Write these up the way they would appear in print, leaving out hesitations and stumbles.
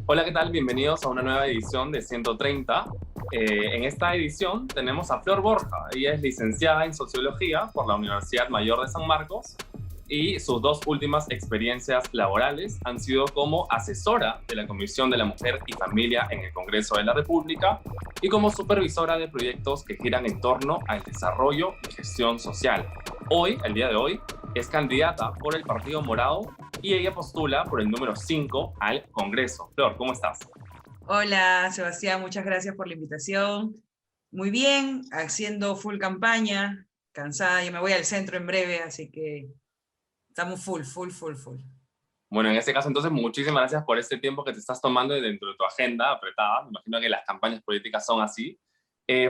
Hola, ¿qué tal? Bienvenidos a una nueva edición de 130. En esta edición tenemos a Flor Borja. Ella es licenciada en Sociología por la Universidad Mayor de San Marcos y sus dos últimas experiencias laborales han sido como asesora de la Comisión de la Mujer y Familia en el Congreso de la República y como supervisora de proyectos que giran en torno al desarrollo y gestión social. Hoy, el día de hoy, es candidata por el Partido Morado y ella postula por el número 5 al Congreso. Flor, ¿cómo estás? Hola, Sebastián, muchas gracias por la invitación. Muy bien, haciendo full campaña, cansada, yo me voy al centro en breve, así que estamos full. Bueno, en este caso, entonces, muchísimas gracias por este tiempo que te estás tomando dentro de tu agenda apretada. Me imagino que las campañas políticas son así.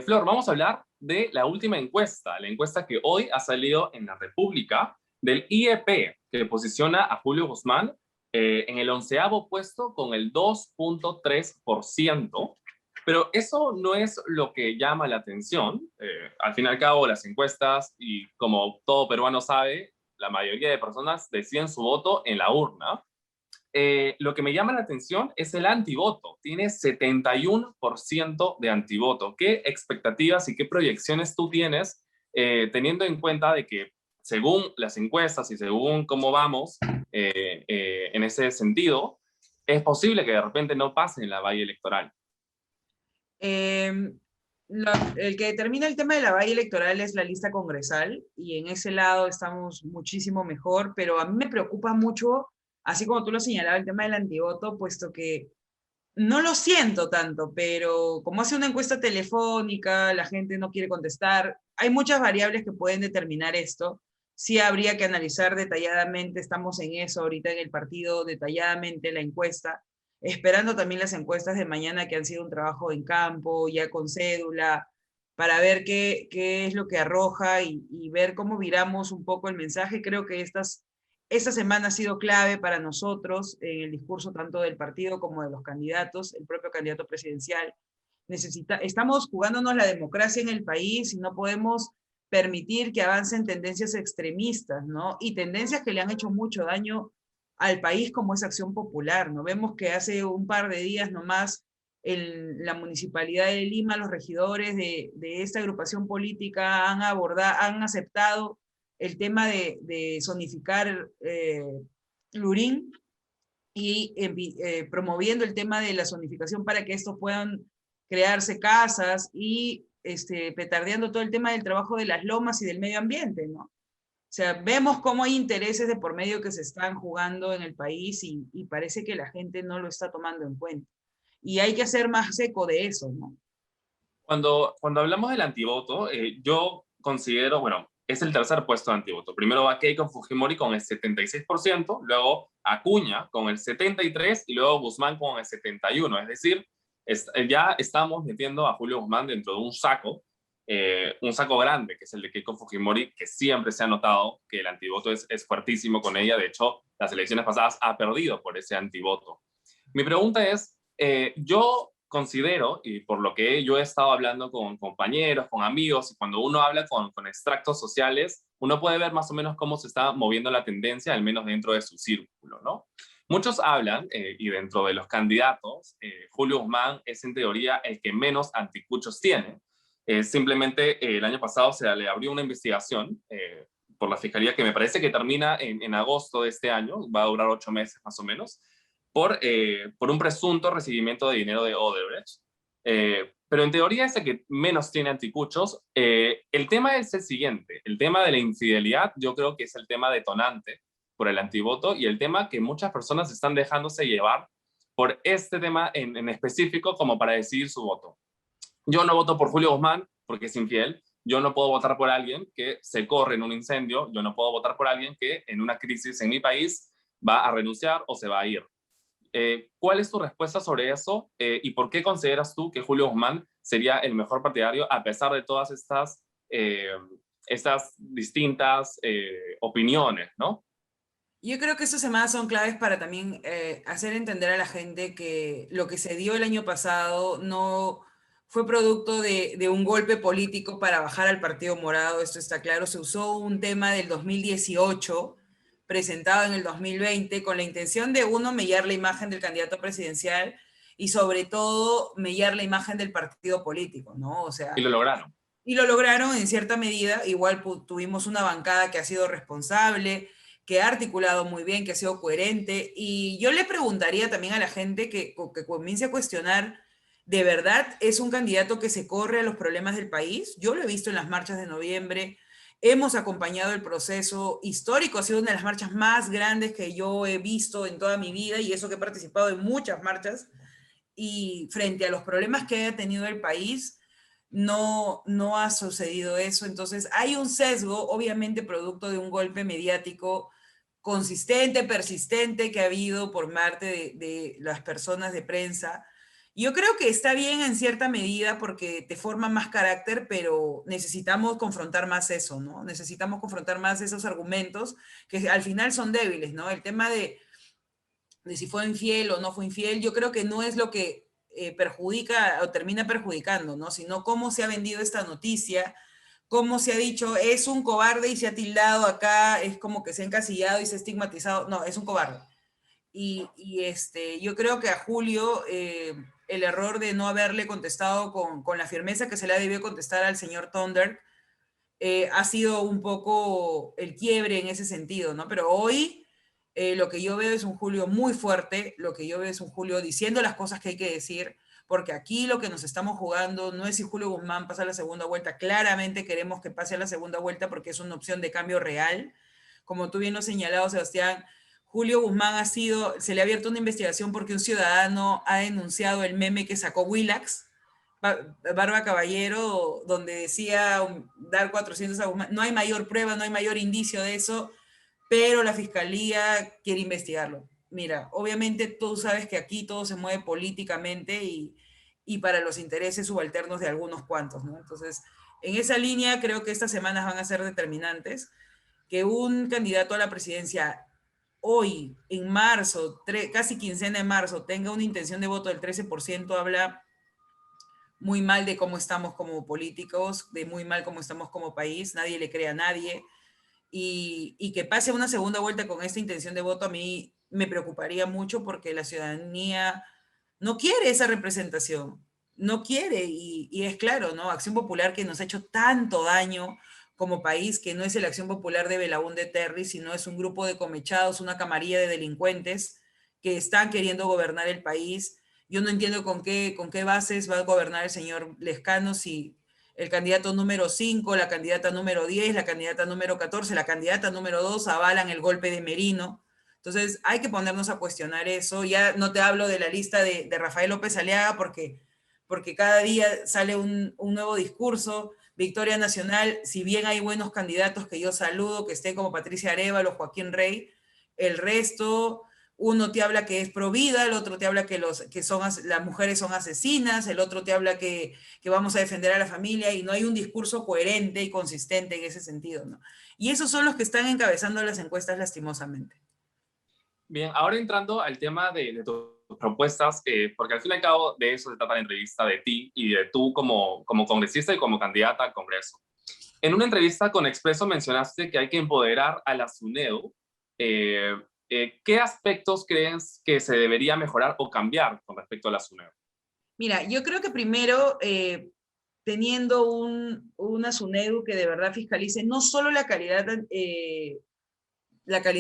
Flor, vamos a hablar de la última encuesta, la encuesta que hoy ha salido en la República del IEP, que posiciona a Julio Guzmán en el 11º puesto con el 2,3%. Pero eso no es lo que llama la atención. Al fin y al cabo, las encuestas, y como todo peruano sabe, la mayoría de personas deciden su voto en la urna. Lo que me llama la atención es el antivoto. Tiene 71% de antivoto. ¿Qué expectativas y qué proyecciones tú tienes teniendo en cuenta de que según las encuestas y según cómo vamos en ese sentido, es posible que de repente no pase en la valla electoral? Eh, el que determina el tema de la valla electoral es la lista congresal, y en ese lado estamos muchísimo mejor, pero a mí me preocupa mucho, así como tú lo señalabas, el tema del antivoto, puesto que no lo siento tanto, pero como hace una encuesta telefónica, la gente no quiere contestar. Hay muchas variables que pueden determinar esto. Sí habría que analizar detalladamente, estamos en eso ahorita en el partido, detalladamente la encuesta, esperando también las encuestas de mañana que han sido un trabajo en campo, ya con cédula, para ver qué es lo que arroja y ver cómo viramos un poco el mensaje. Creo que esta semana ha sido clave para nosotros en el discurso tanto del partido como de los candidatos, el propio candidato presidencial. Estamos jugándonos la democracia en el país y no podemos permitir que avancen tendencias extremistas, ¿no? Y tendencias que le han hecho mucho daño al país, como es Acción Popular, ¿no? Vemos que hace un par de días nomás en la Municipalidad de Lima, los regidores de esta agrupación política han aceptado el tema de zonificar Lurín y promoviendo el tema de la zonificación para que estos puedan crearse casas y petardeando todo el tema del trabajo de las lomas y del medio ambiente, ¿no? O sea, vemos cómo hay intereses de por medio que se están jugando en el país y parece que la gente no lo está tomando en cuenta. Y hay que hacer más eco de eso, ¿no? Cuando hablamos del antivoto, yo considero, bueno, es el tercer puesto de antivoto. Primero va Keiko Fujimori con el 76%, luego Acuña con el 73% y luego Guzmán con el 71%. Es decir, ya estamos metiendo a Julio Guzmán dentro de un saco grande, que es el de Keiko Fujimori, que siempre se ha notado que el antivoto es fuertísimo con ella. De hecho, las elecciones pasadas ha perdido por ese antivoto. Mi pregunta es, yo considero, y por lo que yo he estado hablando con compañeros, con amigos, y cuando uno habla con extractos sociales, uno puede ver más o menos cómo se está moviendo la tendencia, al menos dentro de su círculo, ¿no? Muchos hablan, y dentro de los candidatos, Julio Guzmán es en teoría el que menos anticuchos tiene. Simplemente el año pasado se le abrió una investigación por la Fiscalía que me parece que termina en agosto de este año, va a durar 8 meses más o menos, por un presunto recibimiento de dinero de Odebrecht. Pero en teoría es el que menos tiene anticuchos. El tema es el siguiente, el tema de la infidelidad yo creo que es el tema detonante por el antivoto y el tema que muchas personas están dejándose llevar por este tema en específico como para decidir su voto. Yo no voto por Julio Guzmán porque es infiel, yo no puedo votar por alguien que se corre en un incendio, yo no puedo votar por alguien que en una crisis en mi país va a renunciar o se va a ir. ¿Cuál es tu respuesta sobre eso y por qué consideras tú que Julio Guzmán sería el mejor partidario a pesar de todas estas distintas opiniones, ¿no? Yo creo que estas semanas son claves para también hacer entender a la gente que lo que se dio el año pasado no fue producto de un golpe político para bajar al Partido Morado, esto está claro. Se usó un tema del 2018 presentado en el 2020 con la intención de, uno, mellar la imagen del candidato presidencial y sobre todo mellar la imagen del partido político, ¿no? O sea, Y lo lograron. y lo lograron en cierta medida. Igual tuvimos una bancada que ha sido responsable, que ha articulado muy bien, que ha sido coherente. Y yo le preguntaría también a la gente que comience a cuestionar, ¿de verdad es un candidato que se corre a los problemas del país? Yo lo he visto en las marchas de noviembre. Hemos acompañado el proceso histórico, ha sido una de las marchas más grandes que yo he visto en toda mi vida, y eso que he participado en muchas marchas, y frente a los problemas que haya tenido el país, no ha sucedido eso. Entonces hay un sesgo, obviamente producto de un golpe mediático consistente, persistente, que ha habido por parte de las personas de prensa. Yo creo que está bien en cierta medida porque te forma más carácter, pero necesitamos confrontar más eso, ¿no? Necesitamos confrontar más esos argumentos que al final son débiles, ¿no? El tema de si fue infiel o no fue infiel, yo creo que no es lo que perjudica o termina perjudicando, ¿no? Sino cómo se ha vendido esta noticia, cómo se ha dicho, es un cobarde y se ha tildado acá, es como que se ha encasillado y se ha estigmatizado. No, es un cobarde. Yo creo que a Julio el error de no haberle contestado con la firmeza que se le debió contestar al señor Thunder ha sido un poco el quiebre en ese sentido, ¿no? Pero hoy lo que yo veo es un Julio muy fuerte, lo que yo veo es un Julio diciendo las cosas que hay que decir, porque aquí lo que nos estamos jugando no es si Julio Guzmán pasa a la segunda vuelta, claramente queremos que pase a la segunda vuelta porque es una opción de cambio real. Como tú bien lo has señalado, Sebastián, Julio Guzmán se le ha abierto una investigación porque un ciudadano ha denunciado el meme que sacó Willax, Barba Caballero, donde decía dar 400 a Guzmán. No hay mayor prueba, no hay mayor indicio de eso, pero la fiscalía quiere investigarlo. Mira, obviamente tú sabes que aquí todo se mueve políticamente y para los intereses subalternos de algunos cuantos, ¿no? Entonces, en esa línea creo que estas semanas van a ser determinantes. Que un candidato a la presidencia hoy, en marzo, casi quincena de marzo, tenga una intención de voto del 13%, habla muy mal de cómo estamos como políticos, de muy mal cómo estamos como país, nadie le cree a nadie, y que pase una segunda vuelta con esta intención de voto a mí me preocuparía mucho porque la ciudadanía no quiere esa representación, no quiere, y es claro, ¿no? Acción Popular que nos ha hecho tanto daño como país, que no es la Acción Popular de Belaúnde Terry, sino es un grupo de comechados, una camarilla de delincuentes que están queriendo gobernar el país. Yo no entiendo con qué bases va a gobernar el señor Lescano si el candidato número 5, la candidata número 10, la candidata número 14, la candidata número 2 avalan el golpe de Merino. Entonces hay que ponernos a cuestionar eso. Ya no te hablo de la lista de Rafael López Aliaga porque cada día sale un nuevo discurso. Victoria Nacional, si bien hay buenos candidatos que yo saludo, que estén como Patricia Arevalo, Joaquín Rey, el resto, uno te habla que es pro vida, el otro te habla que las mujeres son asesinas, el otro te habla que vamos a defender a la familia, y no hay un discurso coherente y consistente en ese sentido, ¿no? Y esos son los que están encabezando las encuestas lastimosamente. Bien, ahora entrando al tema de tus propuestas, porque al fin y al cabo de eso se trata la entrevista, de ti y de tú como congresista y como candidata al Congreso. En una entrevista con Expreso mencionaste que hay que empoderar a la SUNEDU. ¿Qué aspectos crees que se debería mejorar o cambiar con respecto a la SUNEDU? Mira, yo creo que primero, teniendo una SUNEDU que de verdad fiscalice no solo la calidad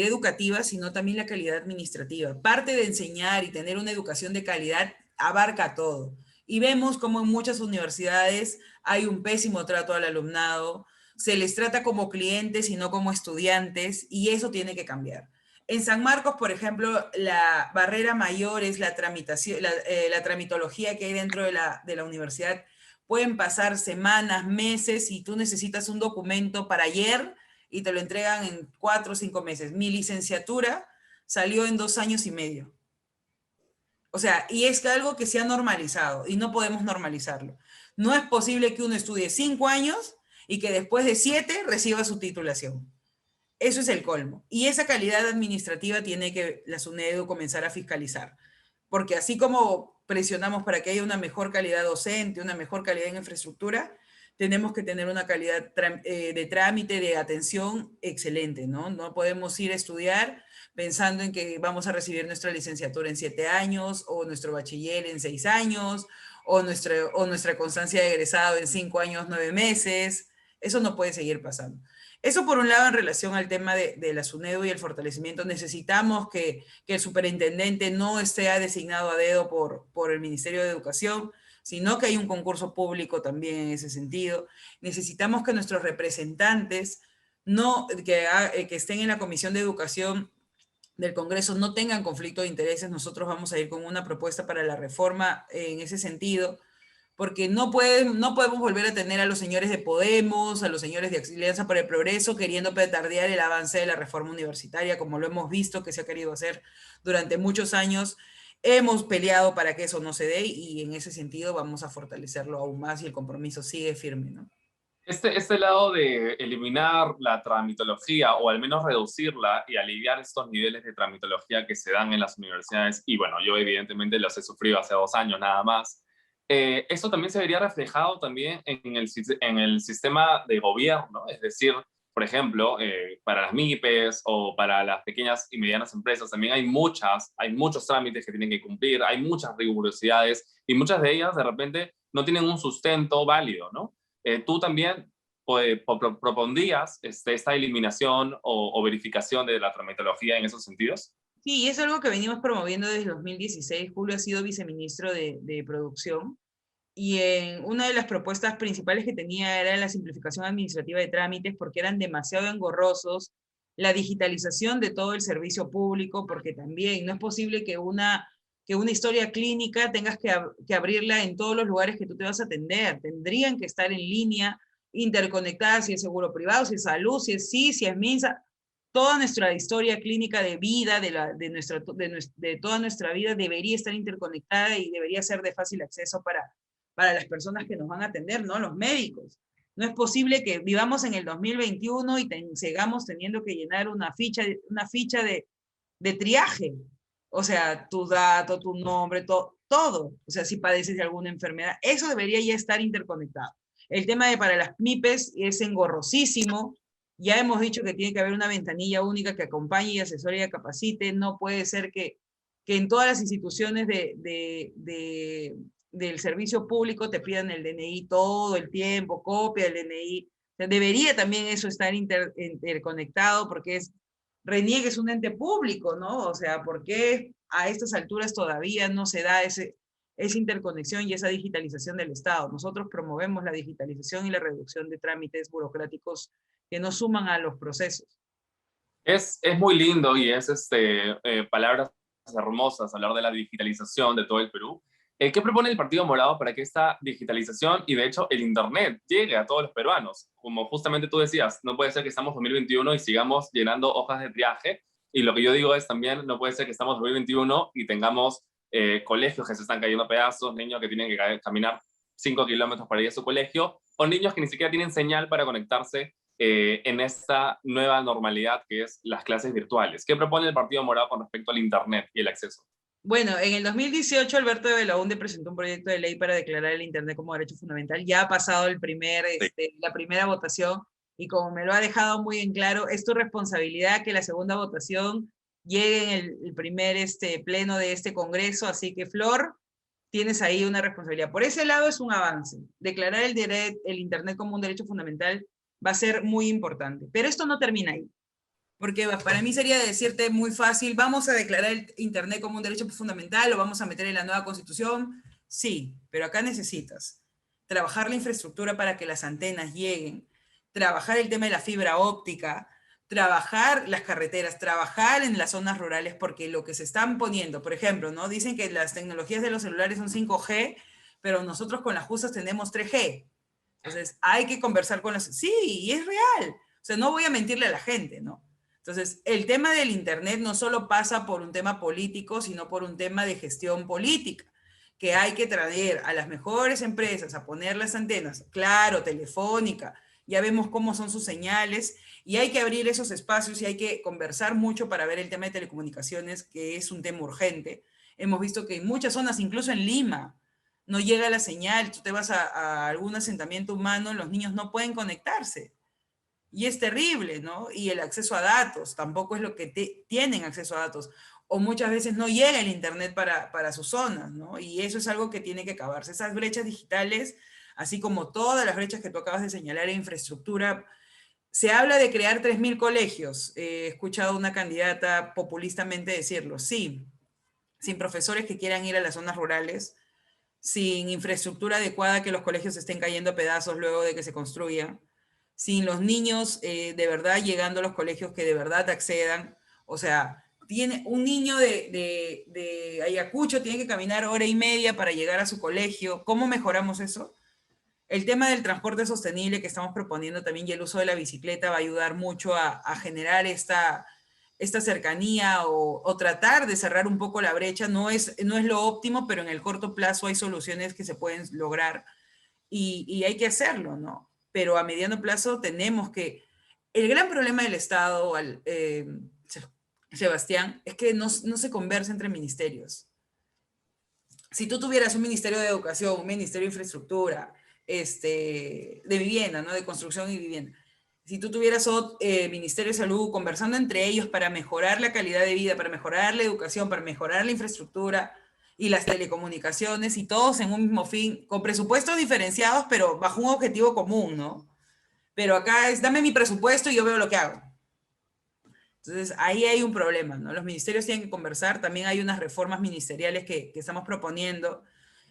educativa, sino también la calidad administrativa. Parte de enseñar y tener una educación de calidad abarca todo. Y vemos como en muchas universidades hay un pésimo trato al alumnado, se les trata como clientes y no como estudiantes, y eso tiene que cambiar. En San Marcos, por ejemplo, la barrera mayor es la tramitación, la tramitología que hay dentro de la universidad. Pueden pasar semanas, meses, y tú necesitas un documento para ayer y te lo entregan en 4 o 5 meses. Mi licenciatura salió en 2 años y medio. O sea, y es algo que se ha normalizado y no podemos normalizarlo. No es posible que uno estudie 5 años y que después de 7 reciba su titulación. Eso es el colmo. Y esa calidad administrativa tiene que la SUNEDU comenzar a fiscalizar. Porque así como presionamos para que haya una mejor calidad docente, una mejor calidad en infraestructura, tenemos que tener una calidad de trámite, de atención excelente, ¿no? No podemos ir a estudiar pensando en que vamos a recibir nuestra licenciatura en 7 años, o nuestro bachiller en 6 años, o nuestra constancia de egresado en 5 años, 9 meses. Eso no puede seguir pasando. Eso por un lado en relación al tema de la SUNEDU y el fortalecimiento. Necesitamos que el superintendente no esté designado a dedo por el Ministerio de Educación, sino que hay un concurso público también en ese sentido. Necesitamos que nuestros representantes que estén en la Comisión de Educación del Congreso no tengan conflicto de intereses. Nosotros vamos a ir con una propuesta para la reforma en ese sentido, porque no podemos volver a tener a los señores de Podemos, a los señores de Alianza para el Progreso, queriendo petardear el avance de la reforma universitaria, como lo hemos visto que se ha querido hacer durante muchos años. Hemos peleado para que eso no se dé, y en ese sentido vamos a fortalecerlo aún más, y el compromiso sigue firme, ¿no? Este lado de eliminar la tramitología o al menos reducirla y aliviar estos niveles de tramitología que se dan en las universidades, y bueno, yo evidentemente los he sufrido hace 2 años nada más, eso también se vería reflejado también en el sistema de gobierno, es decir, por ejemplo, para las MIPES o para las pequeñas y medianas empresas también hay muchos trámites que tienen que cumplir, hay muchas rigurosidades y muchas de ellas de repente no tienen un sustento válido, ¿no? Tú también pues, propondrías esta eliminación o verificación de la tramitología en esos sentidos. Sí, es algo que venimos promoviendo desde 2016. Julio ha sido viceministro de Producción, y una de las propuestas principales que tenía era la simplificación administrativa de trámites, porque eran demasiado engorrosos, la digitalización de todo el servicio público, porque también no es posible que una historia clínica tengas que abrirla en todos los lugares que tú te vas a atender. Tendrían que estar en línea, interconectadas, si es seguro privado, si es salud, si es sí, si es MINSA. Toda nuestra historia clínica de vida, de toda nuestra vida, debería estar interconectada y debería ser de fácil acceso para las personas que nos van a atender, ¿no? Los médicos. No es posible que vivamos en el 2021 y sigamos teniendo que llenar una ficha de triaje. O sea, tu dato, tu nombre, todo. O sea, si padeces de alguna enfermedad, eso debería ya estar interconectado. El tema de para las MIPES es engorrosísimo. Ya hemos dicho que tiene que haber una ventanilla única que acompañe y asesore y capacite. No puede ser que en todas las instituciones del servicio público te pidan el DNI todo el tiempo, copia del DNI. O sea, debería también eso estar interconectado, porque RENIEC es un ente público, ¿no? O sea, ¿por qué a estas alturas todavía no se da esa interconexión y esa digitalización del Estado? Nosotros promovemos la digitalización y la reducción de trámites burocráticos que no suman a los procesos. Es muy lindo y es palabras hermosas hablar de la digitalización de todo el Perú. ¿Qué propone el Partido Morado para que esta digitalización y de hecho el Internet llegue a todos los peruanos? Como justamente tú decías, no puede ser que estamos en 2021 y sigamos llenando hojas de triaje, y lo que yo digo es también, no puede ser que estamos en 2021 y tengamos colegios que se están cayendo a pedazos, niños que tienen que caminar 5 kilómetros para ir a su colegio, o niños que ni siquiera tienen señal para conectarse en esta nueva normalidad que es las clases virtuales. ¿Qué propone el Partido Morado con respecto al Internet y el acceso? Bueno, en el 2018 Alberto de Belaúnde presentó un proyecto de ley para declarar el Internet como derecho fundamental. Ya ha pasado la primera votación, y como me lo ha dejado muy en claro, es tu responsabilidad que la segunda votación llegue en el primer pleno de este Congreso. Así que, Flor, tienes ahí una responsabilidad. Por ese lado es un avance. Declarar el Internet como un derecho fundamental va a ser muy importante. Pero esto no termina ahí. Porque para mí sería decirte muy fácil, vamos a declarar el Internet como un derecho fundamental, lo vamos a meter en la nueva Constitución. Sí, pero acá necesitas trabajar la infraestructura para que las antenas lleguen, trabajar el tema de la fibra óptica, trabajar las carreteras, trabajar en las zonas rurales, porque lo que se están poniendo, por ejemplo, ¿no? Dicen que las tecnologías de los celulares son 5G, pero nosotros con las justas tenemos 3G. Entonces, hay que conversar con las... Sí, y es real. O sea, no voy a mentirle a la gente, ¿no? Entonces, el tema del Internet no solo pasa por un tema político, sino por un tema de gestión política, que hay que traer a las mejores empresas a poner las antenas, claro, Telefónica, ya vemos cómo son sus señales, y hay que abrir esos espacios y hay que conversar mucho para ver el tema de telecomunicaciones, que es un tema urgente. Hemos visto que en muchas zonas, incluso en Lima, no llega la señal, tú te vas a algún asentamiento humano, los niños no pueden conectarse. Y es terrible, ¿no? Y el acceso a datos, tampoco es lo que tienen acceso a datos. O muchas veces no llega el Internet para sus zonas, ¿no? Y eso es algo que tiene que acabarse. Esas brechas digitales, así como todas las brechas que tú acabas de señalar en infraestructura, se habla de crear 3.000 colegios. He escuchado a una candidata populistamente decirlo. Sí, sin profesores que quieran ir a las zonas rurales, sin infraestructura adecuada, que los colegios estén cayendo a pedazos luego de que se construyan, sin los niños de verdad llegando a los colegios que de verdad accedan. O sea, tiene, un niño de Ayacucho tiene que caminar hora y media para llegar a su colegio. ¿Cómo mejoramos eso? El tema del transporte sostenible que estamos proponiendo también y el uso de la bicicleta va a ayudar mucho a generar esta cercanía o tratar de cerrar un poco la brecha. No es lo óptimo, pero en el corto plazo hay soluciones que se pueden lograr y hay que hacerlo, ¿no? Pero a mediano plazo tenemos que... El gran problema del Estado, Sebastián, es que no se conversa entre ministerios. Si tú tuvieras un ministerio de educación, un ministerio de infraestructura, de vivienda, ¿no? De construcción y vivienda. Si tú tuvieras ministerio de salud conversando entre ellos para mejorar la calidad de vida, para mejorar la educación, para mejorar la infraestructura y las telecomunicaciones y todos en un mismo fin, con presupuestos diferenciados, pero bajo un objetivo común, ¿no? Pero acá es, dame mi presupuesto y yo veo lo que hago. Entonces, ahí hay un problema, ¿no? Los ministerios tienen que conversar, también hay unas reformas ministeriales que estamos proponiendo,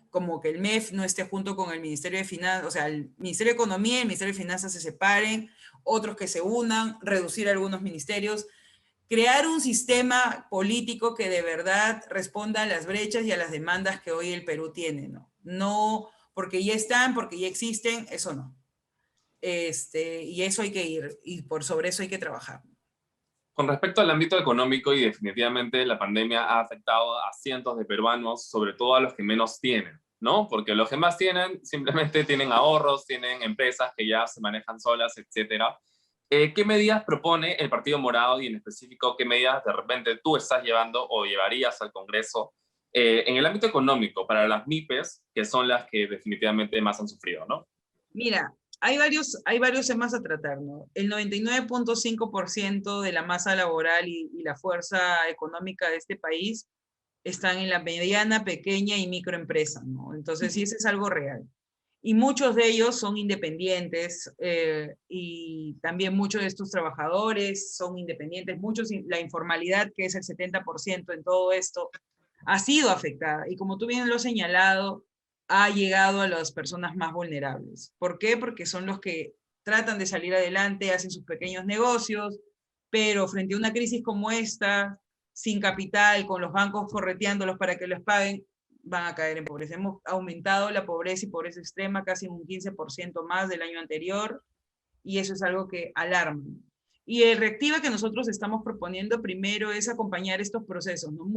como que el MEF no esté junto con el Ministerio de Finanzas, o sea, el Ministerio de Economía y el Ministerio de Finanzas se separen, otros que se unan, reducir algunos ministerios, crear un sistema político que de verdad responda a las brechas y a las demandas que hoy el Perú tiene, ¿no? No porque ya están, porque ya existen, eso no. Y eso hay que ir, y por sobre eso hay que trabajar. Con respecto al ámbito económico, y definitivamente la pandemia ha afectado a cientos de peruanos, sobre todo a los que menos tienen, ¿no? Porque los que más tienen simplemente tienen ahorros, tienen empresas que ya se manejan solas, etcétera. ¿Qué medidas propone el Partido Morado y en específico qué medidas de repente tú estás llevando o llevarías al Congreso en el ámbito económico para las MIPES, que son las que definitivamente más han sufrido, ¿no? Mira, hay varios temas a tratar, ¿no? El 99.5% de la masa laboral y la fuerza económica de este país están en la mediana, pequeña y microempresa, ¿no? Entonces, sí, eso es algo real. Y muchos de ellos son independientes y también muchos de estos trabajadores son independientes. La informalidad, que es el 70% en todo esto, ha sido afectada. Y como tú bien lo has señalado, ha llegado a las personas más vulnerables. ¿Por qué? Porque son los que tratan de salir adelante, hacen sus pequeños negocios, pero frente a una crisis como esta, sin capital, con los bancos correteándolos para que les paguen, van a caer en pobreza. Hemos aumentado la pobreza y pobreza extrema casi un 15% más del año anterior, y eso es algo que alarma. Y el reactiva que nosotros estamos proponiendo primero es acompañar estos procesos, ¿no?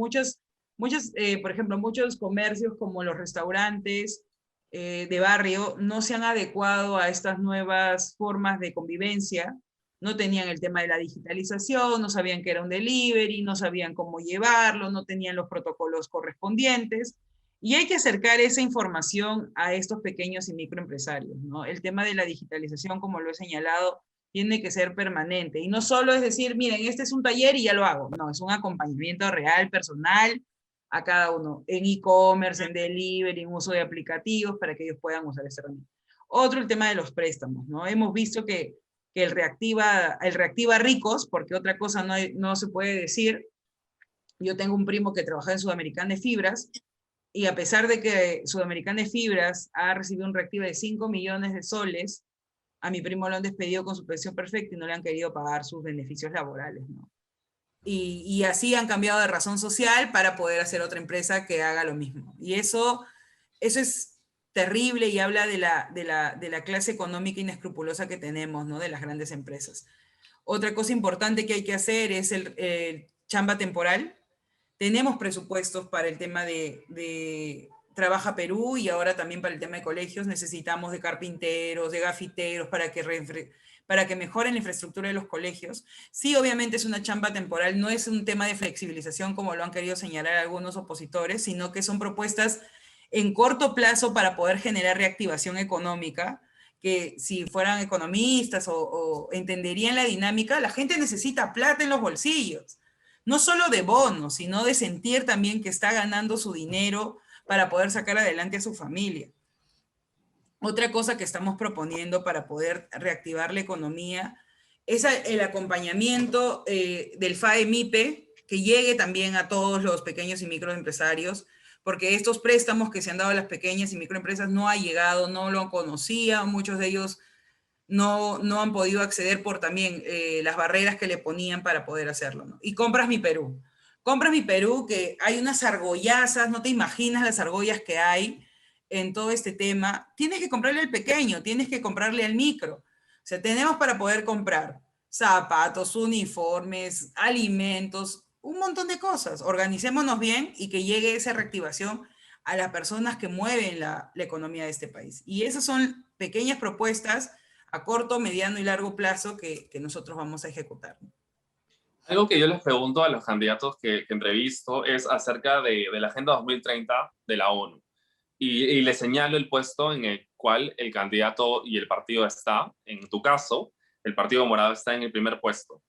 Por ejemplo, muchos comercios como los restaurantes de barrio no se han adecuado a estas nuevas formas de convivencia, no tenían el tema de la digitalización, no sabían que era un delivery, no sabían cómo llevarlo, no tenían los protocolos correspondientes. Y hay que acercar esa información a estos pequeños y microempresarios, ¿no? El tema de la digitalización, como lo he señalado, tiene que ser permanente. Y no solo es decir, miren, este es un taller y ya lo hago. No, es un acompañamiento real, personal, a cada uno, en e-commerce, en delivery, en uso de aplicativos para que ellos puedan usar esta herramienta. Otro, el tema de los préstamos, ¿no? Hemos visto que el reactiva ricos, porque otra cosa no se puede decir. Yo tengo un primo que trabaja en Sudamericana de Fibras, y a pesar de que Sudamericana de Fibras ha recibido un reactivo de 5 millones de soles, a mi primo lo han despedido con su pensión perfecta y no le han querido pagar sus beneficios laborales, ¿no? Y así han cambiado de razón social para poder hacer otra empresa que haga lo mismo. Y eso es terrible y habla de la clase económica inescrupulosa que tenemos, ¿no? De las grandes empresas. Otra cosa importante que hay que hacer es el chamba temporal. Tenemos presupuestos para el tema de Trabaja Perú y ahora también para el tema de colegios. Necesitamos de carpinteros, de gafiteros para que mejoren la infraestructura de los colegios. Sí, obviamente es una chamba temporal, no es un tema de flexibilización como lo han querido señalar algunos opositores, sino que son propuestas en corto plazo para poder generar reactivación económica, que si fueran economistas o entenderían la dinámica, la gente necesita plata en los bolsillos, no solo de bonos, sino de sentir también que está ganando su dinero para poder sacar adelante a su familia. Otra cosa que estamos proponiendo para poder reactivar la economía es el acompañamiento del FAE-MIPE, que llegue también a todos los pequeños y microempresarios, porque estos préstamos que se han dado a las pequeñas y microempresas no ha llegado, no lo conocían, muchos de ellos no han podido acceder por también las barreras que le ponían para poder hacerlo, ¿no? Y Compras Mi Perú. Compras Mi Perú, que hay unas argollazas, no te imaginas las argollas que hay en todo este tema. Tienes que comprarle al pequeño, tienes que comprarle al micro. O sea, tenemos para poder comprar zapatos, uniformes, alimentos, un montón de cosas. Organicémonos bien y que llegue esa reactivación a las personas que mueven la economía de este país. Y esas son pequeñas propuestas a corto, mediano y largo plazo que nosotros vamos a ejecutar. Algo que yo les pregunto a los candidatos que entrevisto es acerca de la Agenda 2030 de la ONU. Y les señalo el puesto en el cual el candidato y el partido está. En tu caso, el Partido Morado está en el primer puesto.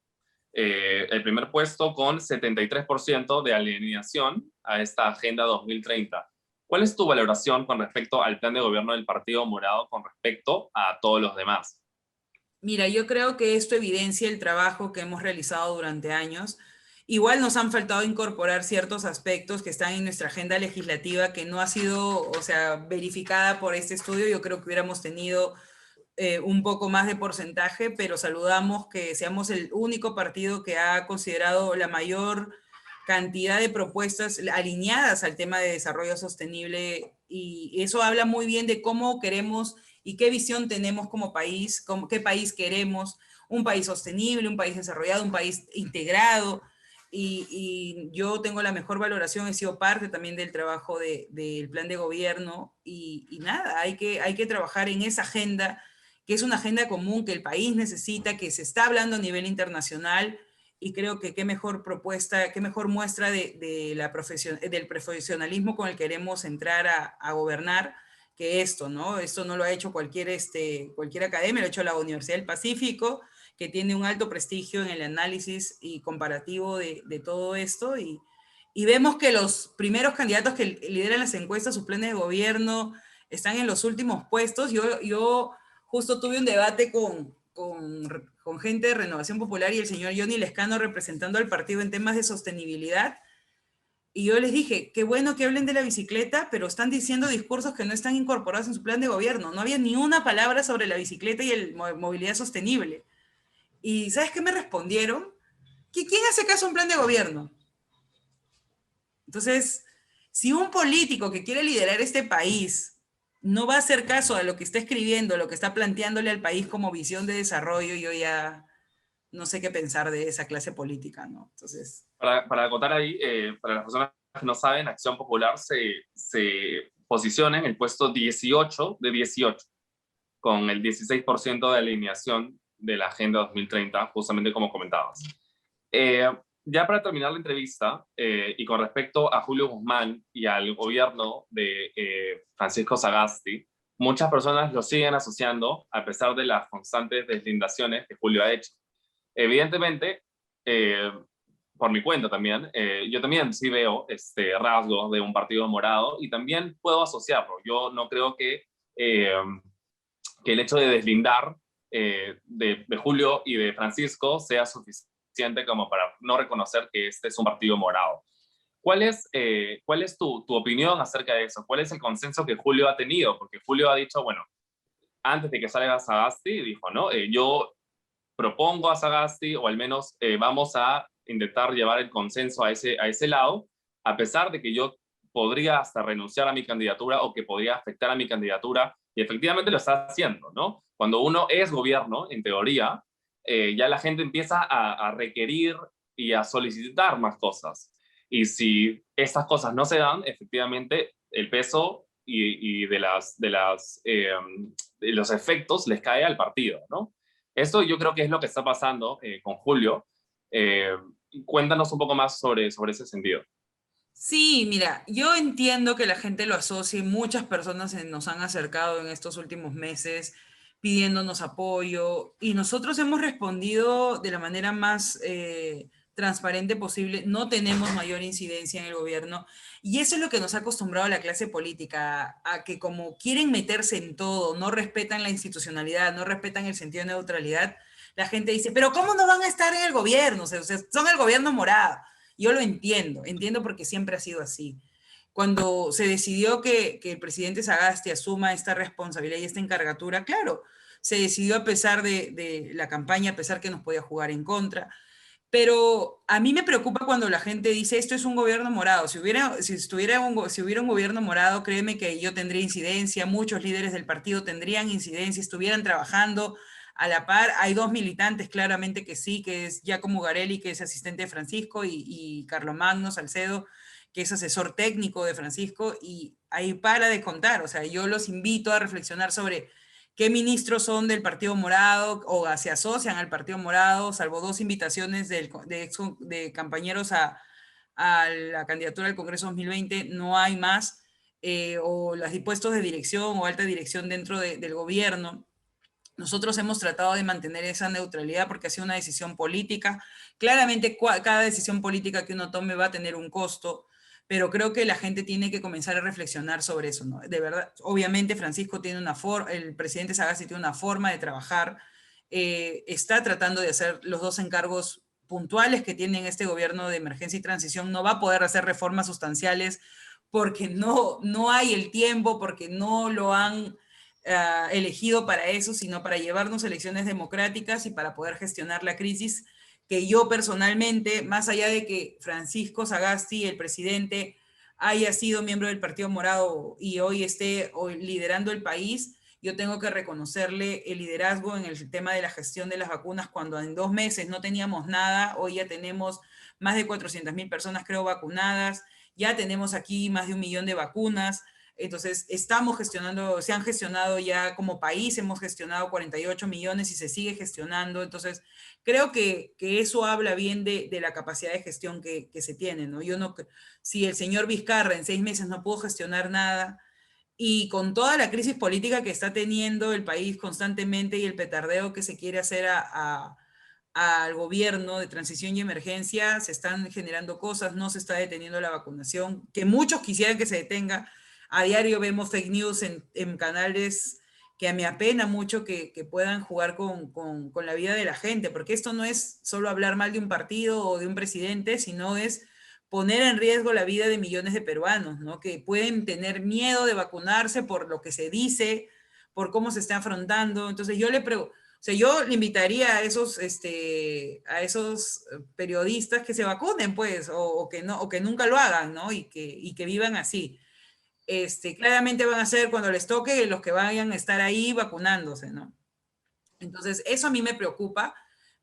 El primer puesto con 73% de alineación a esta Agenda 2030. ¿Cuál es tu valoración con respecto al plan de gobierno del Partido Morado con respecto a todos los demás? Mira, yo creo que esto evidencia el trabajo que hemos realizado durante años. Igual nos han faltado incorporar ciertos aspectos que están en nuestra agenda legislativa que no ha sido, o sea, verificada por este estudio. Yo creo que hubiéramos tenido un poco más de porcentaje, pero saludamos que seamos el único partido que ha considerado la mayor cantidad de propuestas alineadas al tema de desarrollo sostenible, y eso habla muy bien de cómo queremos y qué visión tenemos como país, qué país queremos, un país sostenible, un país desarrollado, un país integrado. Y yo tengo la mejor valoración, he sido parte también del trabajo del plan de gobierno, y nada, hay que trabajar en esa agenda, que es una agenda común que el país necesita, que se está hablando a nivel internacional, y creo que qué mejor propuesta, qué mejor muestra del profesionalismo con el que queremos entrar a gobernar que esto, ¿no? Esto no lo ha hecho cualquier academia, lo ha hecho la Universidad del Pacífico, que tiene un alto prestigio en el análisis y comparativo de todo esto, y vemos que los primeros candidatos que lideran las encuestas, sus planes de gobierno, están en los últimos puestos. Yo justo tuve un debate con gente de Renovación Popular y el señor Johnny Lescano representando al partido en temas de sostenibilidad. Y yo les dije, qué bueno que hablen de la bicicleta, pero están diciendo discursos que no están incorporados en su plan de gobierno. No había ni una palabra sobre la bicicleta y movilidad sostenible. ¿Y sabes qué me respondieron? Que ¿quién hace caso a un plan de gobierno? Entonces, si un político que quiere liderar este país no va a hacer caso a lo que está escribiendo, lo que está planteándole al país como visión de desarrollo, yo ya no sé qué pensar de esa clase política, ¿no? Entonces... Para acotar ahí, para las personas que no saben, Acción Popular se posiciona en el puesto 18 de 18, con el 16% de alineación de la Agenda 2030, justamente como comentabas. Ya para terminar la entrevista, y con respecto a Julio Guzmán y al gobierno de Francisco Sagasti, muchas personas lo siguen asociando a pesar de las constantes deslindaciones que Julio ha hecho. Evidentemente, por mi cuenta también, yo también sí veo rasgos de un partido morado y también puedo asociarlo. Yo no creo que el hecho de deslindar de Julio y de Francisco sea suficiente como para no reconocer que este es un partido morado. ¿Cuál es tu opinión acerca de eso? ¿Cuál es el consenso que Julio ha tenido? Porque Julio ha dicho, bueno, antes de que salga Sagasti, dijo, ¿no? Yo propongo a Sagasti, o al menos vamos a intentar llevar el consenso a ese lado, a pesar de que yo podría hasta renunciar a mi candidatura o que podría afectar a mi candidatura, y efectivamente lo está haciendo, ¿no? Cuando uno es gobierno, en teoría, ya la gente empieza a requerir y a solicitar más cosas. Y si estas cosas no se dan, efectivamente el peso y de los efectos les cae al partido, ¿no? Esto yo creo que es lo que está pasando con Julio. Cuéntanos un poco más sobre ese sentido. Sí, mira, yo entiendo que la gente lo asocie, muchas personas nos han acercado en estos últimos meses pidiéndonos apoyo y nosotros hemos respondido de la manera más transparente posible. No tenemos mayor incidencia en el gobierno y eso es lo que nos ha acostumbrado la clase política, a que como quieren meterse en todo, no respetan la institucionalidad, no respetan el sentido de neutralidad, la gente dice, pero ¿cómo no van a estar en el gobierno? O sea, son el gobierno morado. Yo lo entiendo, entiendo porque siempre ha sido así. Cuando se decidió que el presidente Sagasti asuma esta responsabilidad y esta encargatura, claro, se decidió a pesar de la campaña, a pesar que nos podía jugar en contra, pero a mí me preocupa cuando la gente dice esto es un gobierno morado. Si hubiera un gobierno morado, créeme que yo tendría incidencia, muchos líderes del partido tendrían incidencia, estuvieran trabajando a la par. Hay dos militantes claramente que sí, que es Giacomo Garelli, que es asistente de Francisco, y Carlomagno Salcedo, que es asesor técnico de Francisco, y ahí para de contar. O sea, yo los invito a reflexionar sobre qué ministros son del Partido Morado o se asocian al Partido Morado, salvo dos invitaciones de compañeros a la candidatura al Congreso 2020, no hay más, o los puestos de dirección o alta dirección dentro del gobierno. Nosotros hemos tratado de mantener esa neutralidad porque ha sido una decisión política. Claramente, cada decisión política que uno tome va a tener un costo, pero creo que la gente tiene que comenzar a reflexionar sobre eso, ¿no? De verdad, obviamente Francisco tiene una forma, el presidente Sagasti tiene una forma de trabajar, está tratando de hacer los dos encargos puntuales que tiene este gobierno de emergencia y transición, no va a poder hacer reformas sustanciales porque no hay el tiempo, porque no lo han elegido para eso, sino para llevarnos elecciones democráticas y para poder gestionar la crisis que yo personalmente, más allá de que Francisco Sagasti, el presidente, haya sido miembro del Partido Morado y hoy esté liderando el país, yo tengo que reconocerle el liderazgo en el tema de la gestión de las vacunas cuando en 2 meses no teníamos nada, hoy ya tenemos más de 400.000 personas creo vacunadas, ya tenemos aquí más de 1 millón de vacunas, entonces, estamos gestionando, se han gestionado ya como país, hemos gestionado 48 millones y se sigue gestionando. Entonces, creo que eso habla bien de la capacidad de gestión que se tiene, ¿no? Yo no, si el señor Vizcarra en 6 meses no pudo gestionar nada y con toda la crisis política que está teniendo el país constantemente y el petardeo que se quiere hacer al gobierno de transición y emergencia, se están generando cosas, no se está deteniendo la vacunación, que muchos quisieran que se detenga. A diario vemos fake news en canales que me apena mucho que puedan jugar con la vida de la gente, porque esto no es solo hablar mal de un partido o de un presidente, sino es poner en riesgo la vida de millones de peruanos, ¿no? Que pueden tener miedo de vacunarse por lo que se dice, por cómo se está afrontando. Entonces yo le pregunto, o sea, yo le invitaría a esos periodistas que se vacunen, pues, o que no, o que nunca lo hagan, ¿no? Y que vivan así. Claramente van a ser cuando les toque los que vayan a estar ahí vacunándose, ¿no? Entonces, eso a mí me preocupa,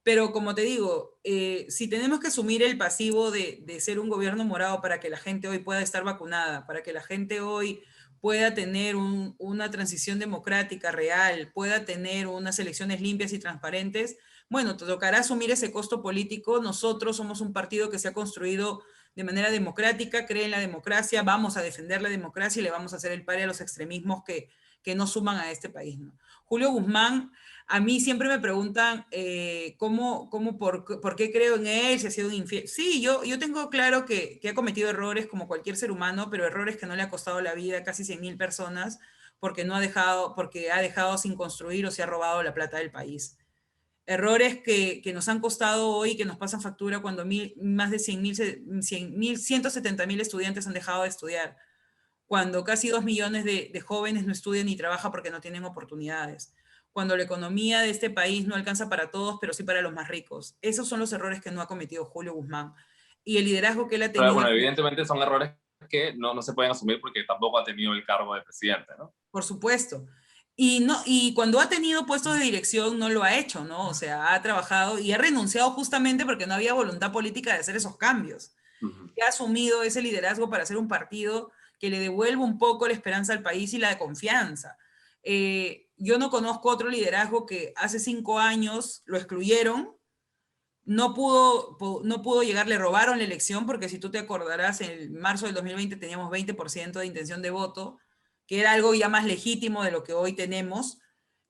pero como te digo, si tenemos que asumir el pasivo de ser un gobierno morado para que la gente hoy pueda estar vacunada, para que la gente hoy pueda tener una transición democrática real, pueda tener unas elecciones limpias y transparentes, bueno, te tocará asumir ese costo político. Nosotros somos un partido que se ha construido de manera democrática, cree en la democracia, vamos a defender la democracia y le vamos a hacer el pare a los extremismos que no suman a este país, ¿no? Julio Guzmán, a mí siempre me preguntan por qué creo en él, si ha sido un infiel. Sí, yo tengo claro que ha cometido errores como cualquier ser humano, pero errores que no le ha costado la vida a casi 100.000 personas porque ha dejado sin construir o se ha robado la plata del país. Errores que nos han costado hoy, que nos pasan factura cuando más de 170.000 estudiantes han dejado de estudiar, cuando casi 2 millones de jóvenes no estudian ni trabajan porque no tienen oportunidades, cuando la economía de este país no alcanza para todos, pero sí para los más ricos. Esos son los errores que no ha cometido Julio Guzmán. Y el liderazgo que él ha Pero tenido, bueno, evidentemente son errores que no se pueden asumir porque tampoco ha tenido el cargo de presidente, ¿no? por supuesto. Y cuando ha tenido puestos de dirección no lo ha hecho, ¿no? O sea, ha trabajado y ha renunciado justamente porque no había voluntad política de hacer esos cambios. Ujú. Y ha asumido ese liderazgo para hacer un partido que le devuelva un poco la esperanza al país y la confianza. Yo no conozco otro liderazgo que hace 5 años lo excluyeron no pudo llegar, le robaron la elección, porque si tú te acordarás, en marzo del 2020 teníamos 20% de intención de voto, que era algo ya más legítimo de lo que hoy tenemos,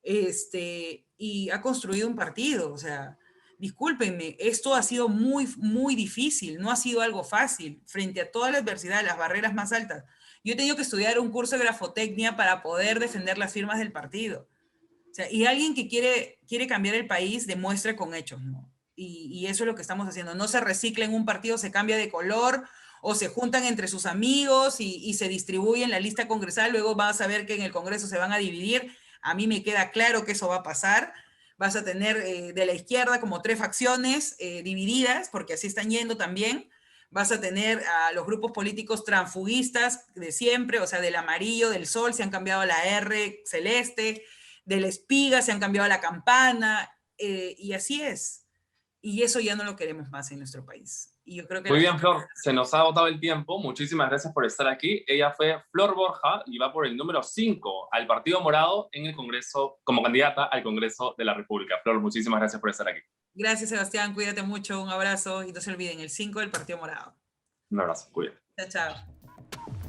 y ha construido un partido. O sea, discúlpenme, esto ha sido muy, muy difícil, no ha sido algo fácil, frente a toda la adversidad, las barreras más altas. Yo he tenido que estudiar un curso de grafotecnia para poder defender las firmas del partido. O sea, y alguien que quiere cambiar el país demuestra con hechos, ¿no? Y eso es lo que estamos haciendo. No se recicla en un partido, se cambia de color o se juntan entre sus amigos y se distribuyen la lista congresal. Luego vas a ver que en el Congreso se van a dividir. A mí me queda claro que eso va a pasar. Vas a tener de la izquierda como 3 facciones divididas, porque así están yendo también. Vas a tener a los grupos políticos transfugistas de siempre, o sea, del amarillo, del sol, se han cambiado a la R celeste, de la espiga se han cambiado a la campana, y así es. Y eso ya no lo queremos más en nuestro país. Y yo creo que Muy la bien, gente... Flor, se nos ha agotado el tiempo. Muchísimas gracias por estar aquí. Ella fue Flor Borja y va por el número 5 al Partido Morado en el Congreso, como candidata al Congreso de la República. Flor, muchísimas gracias por estar aquí. Gracias, Sebastián. Cuídate mucho. Un abrazo. Y no se olviden, el 5 del Partido Morado. Un abrazo, cuídate. Chao, chao.